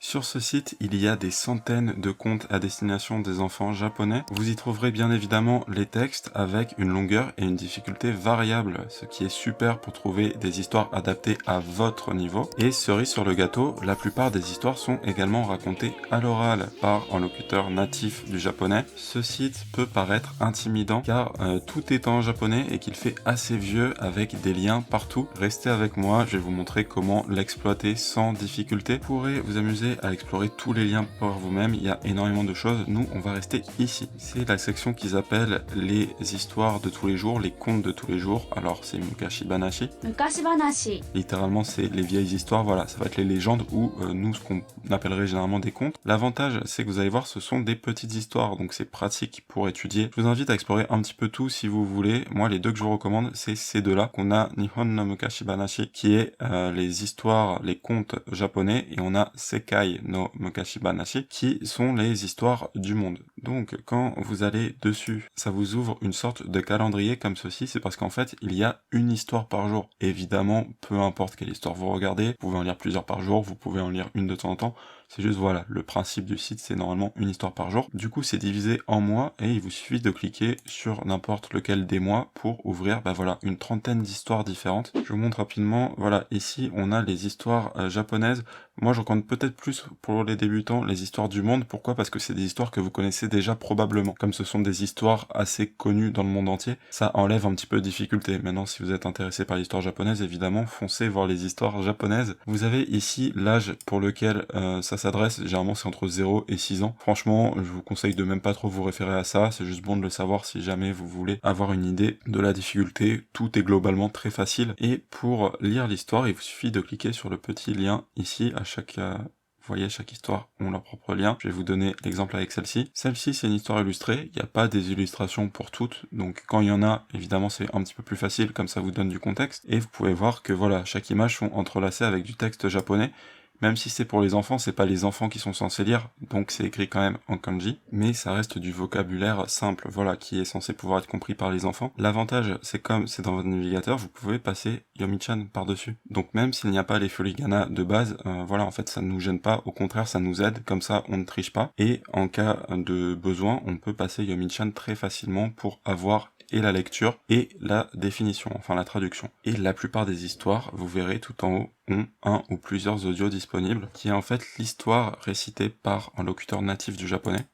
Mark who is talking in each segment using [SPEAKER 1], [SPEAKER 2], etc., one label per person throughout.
[SPEAKER 1] Sur ce site, il y a des centaines de contes à destination des enfants japonais. Vous y trouverez bien évidemment les textes avec une longueur et une difficulté variable, ce qui est super pour trouver des histoires adaptées à votre niveau. Et cerise sur le gâteau, la plupart des histoires sont également racontées à l'oral par un locuteur natif du japonais. Ce site peut paraître intimidant car tout est en japonais et qu'il fait assez vieux avec des liens partout. Restez avec moi, je vais vous montrer comment l'exploiter sans difficulté. Vous pourrez vous amuser à explorer tous les liens par vous-même, il y a énormément de choses. Nous, on va rester ici. C'est la section qu'ils appellent les histoires de tous les jours, les contes de tous les jours. Alors, c'est Mukashi Banashi.
[SPEAKER 2] Mukashi Banashi.
[SPEAKER 1] Littéralement, c'est les vieilles histoires, voilà, ça va être les légendes ou nous, ce qu'on appellerait généralement des contes. L'avantage, c'est que vous allez voir, ce sont des petites histoires, donc c'est pratique pour étudier. Je vous invite à explorer un petit peu tout si vous voulez. Moi, les deux que je vous recommande, c'est ces deux-là, qu'on a Nihon no Mukashi Banashi, qui est les histoires, les contes japonais, et on a Sekai no Mukashi Banashi, qui sont les histoires du monde. Donc, quand vous allez dessus, ça vous ouvre une sorte de calendrier comme ceci, c'est parce qu'en fait, il y a une histoire par jour. Évidemment, peu importe quelle histoire vous regardez, vous pouvez en lire plusieurs par jour, vous pouvez en lire une de temps en temps, c'est juste, voilà, le principe du site, c'est normalement une histoire par jour. Du coup, c'est divisé en mois, et il vous suffit de cliquer sur n'importe lequel des mois pour ouvrir, voilà, une trentaine d'histoires différentes. Je vous montre rapidement, voilà, ici, on a les histoires japonaises. Moi, je recommande peut-être plus pour les débutants les histoires du monde. Pourquoi ? Parce que c'est des histoires que vous connaissez déjà probablement. Comme ce sont des histoires assez connues dans le monde entier, ça enlève un petit peu de difficulté. Maintenant, si vous êtes intéressé par l'histoire japonaise, évidemment, foncez voir les histoires japonaises. Vous avez ici l'âge pour lequel ça s'adresse. Généralement, c'est entre 0 et 6 ans. Franchement, je vous conseille de même pas trop vous référer à ça. C'est juste bon de le savoir si jamais vous voulez avoir une idée de la difficulté. Tout est globalement très facile. Et pour lire l'histoire, il vous suffit de cliquer sur le petit lien ici à chaque... Vous voyez, chaque histoire ont leur propre lien. Je vais vous donner l'exemple avec celle-ci. Celle-ci, c'est une histoire illustrée. Il n'y a pas des illustrations pour toutes. Donc, quand il y en a, évidemment, c'est un petit peu plus facile. Comme ça vous donne du contexte. Et vous pouvez voir que, voilà, chaque image sont entrelacées avec du texte japonais. Même si c'est pour les enfants, c'est pas les enfants qui sont censés lire, donc c'est écrit quand même en kanji, mais ça reste du vocabulaire simple, voilà, qui est censé pouvoir être compris par les enfants. L'avantage, c'est comme c'est dans votre navigateur, vous pouvez passer Yomi-chan par-dessus. Donc même s'il n'y a pas les furigana de base, voilà, en fait, ça ne nous gêne pas, au contraire, ça nous aide, comme ça, on ne triche pas, et en cas de besoin, on peut passer Yomi-chan très facilement pour avoir et la lecture et la définition, enfin la traduction. Et la plupart des histoires, vous verrez tout en haut, ont un ou plusieurs audios disponibles, qui est en fait l'histoire récitée par un locuteur natif du japonais.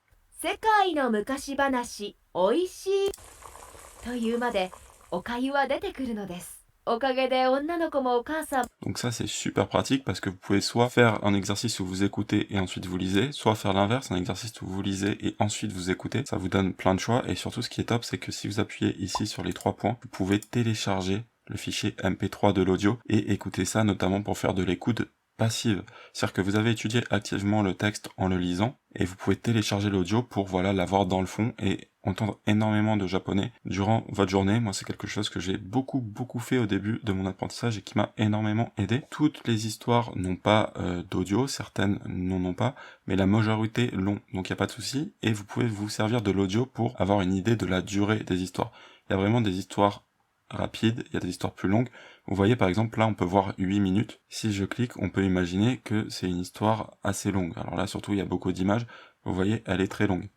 [SPEAKER 2] 世界の昔話おいしいというまでお粥は出てくるのです。おかげで女の子もお母さん
[SPEAKER 1] Donc ça c'est super pratique parce que vous pouvez soit faire un exercice où vous écoutez et ensuite vous lisez, soit faire l'inverse, un exercice où vous lisez et ensuite vous écoutez. Ça vous donne plein de choix et surtout ce qui est top c'est que si vous appuyez ici sur les 3 points, vous pouvez télécharger le fichier MP3 de l'audio et écouter ça notamment pour faire de l'écoute passive. C'est-à-dire que vous avez étudié activement le texte en le lisant et vous pouvez télécharger l'audio pour voilà l'avoir dans le fond et entendre énormément de japonais durant votre journée. Moi, c'est quelque chose que j'ai beaucoup fait au début de mon apprentissage et qui m'a énormément aidé. Toutes les histoires n'ont pas d'audio, certaines n'en ont pas, mais la majorité l'ont, donc il n'y a pas de souci. Et vous pouvez vous servir de l'audio pour avoir une idée de la durée des histoires. Il y a vraiment des histoires rapides, il y a des histoires plus longues. Vous voyez par exemple là on peut voir 8 minutes. Si je clique, on peut imaginer que c'est une histoire assez longue. Alors là surtout il y a beaucoup d'images. Vous voyez, elle est très longue.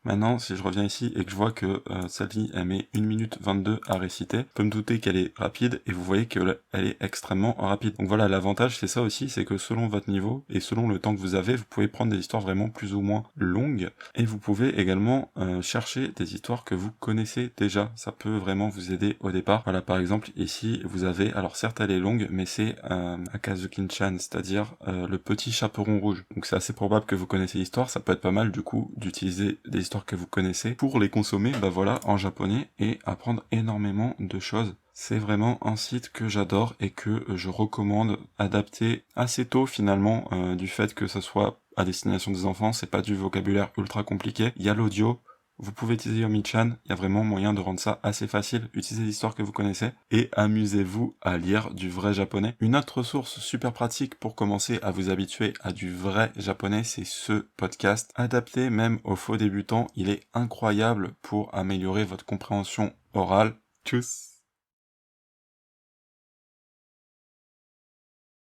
[SPEAKER 1] Maintenant, si je reviens ici et que je vois que celle-ci, elle met 1 minute 22 à réciter, je peux me douter qu'elle est rapide, et vous voyez qu'elle est extrêmement rapide. Donc voilà, l'avantage, c'est ça aussi, c'est que selon votre niveau, et selon le temps que vous avez, vous pouvez prendre des histoires vraiment plus ou moins longues, et vous pouvez également chercher des histoires que vous connaissez déjà. Ça peut vraiment vous aider au départ. Voilà, par exemple, ici, vous avez, alors certes, elle est longue, mais c'est Akazukin-chan, c'est-à-dire le petit chaperon rouge. Donc c'est assez probable que vous connaissez l'histoire, ça peut être pas mal, du coup, d'utiliser des histoires que vous connaissez pour les consommer voilà en japonais et apprendre énormément de choses. C'est vraiment un site que j'adore et que je recommande adapter assez tôt finalement du fait que ça soit à destination des enfants, c'est pas du vocabulaire ultra compliqué, il y a l'audio. Vous pouvez utiliser Yomi-chan, il y a vraiment moyen de rendre ça assez facile, utilisez l'histoire que vous connaissez, et amusez-vous à lire du vrai japonais. Une autre source super pratique pour commencer à vous habituer à du vrai japonais, c'est ce podcast. Adapté même aux faux débutants, il est incroyable pour améliorer votre compréhension orale. Tchuss!